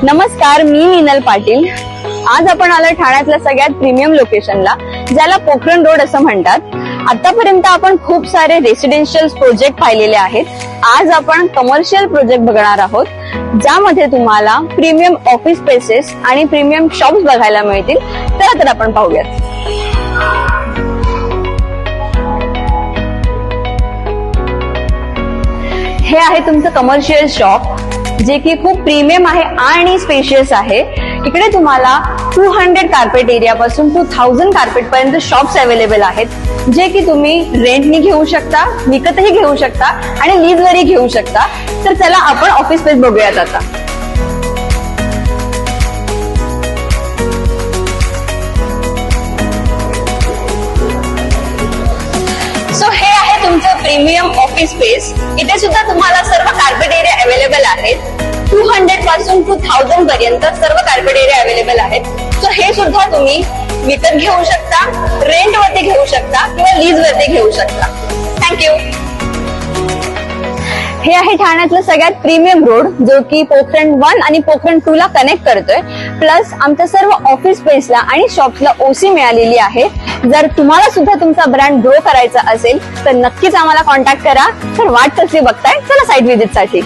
नमस्कार, मी मीनल पाटील। आज आपण आलो ठाण्यातल्या सगळ्यात प्रीमियम लोकेशनला, ज्याला पोखरण रोड असं म्हणतात। आतापर्यंत आपण खूप सारे रेसिडेन्शियल प्रोजेक्ट पाहिलेले आहेत। आज आपण कमर्शियल प्रोजेक्ट बघणार आहोत, ज्यामध्ये तुम्हाला प्रीमियम ऑफिस स्पेसेस आणि प्रीमियम शॉप्स बघायला मिळतील। तर आपण पाहूयात। हे आहे तुमचं कमर्शियल शॉप, जे की खूप प्रीमियम आहे आणि स्पेशियस आहे। इकडे तुम्हाला 200 कार्पेट एरिया पासून 2000 कार्पेट पर्यंत शॉप्स अवेलेबल आहेत, जे की तुम्ही रेंटनी घेऊ शकता, विकतही घेऊ शकता आणि लीजवरही घेऊ शकता। तर चला आपण ऑफिस स्पेस बघूयात आता। सो हे आहे तुमचं प्रीमियम ऑफिस स्पेस। इथे सुद्धा तुम्हाला सर्व कार्पेट एरिया अवेलेबल आहेत। 200 पासून 2000 पर्यंत सर्व कार्पेट एरिया अवेलेबल आहेत। सो हे सुद्धा तुम्ही विकत घेऊ शकता, रेंट वरती घेऊ शकता किंवा लीज वरती घेऊ शकता। थँक्यू। हे आहे ठाण्यातलं सगळ्यात प्रीमियम रोड, जो की पोखरण 1 आणि पोखरण 2 ला कनेक्ट करतोय। प्लस आमच्या सर्व ऑफिस स्पेसला आणि शॉप्सला ओसी मिळालेली आहे। जर तुम्हाला सुद्धा तुमचा ब्रँड ग्रो करायचा असेल तर नक्कीच आम्हाला कॉन्टॅक्ट करा। तर वाट कसली बघताय, चला साईट व्हिजिट साठी।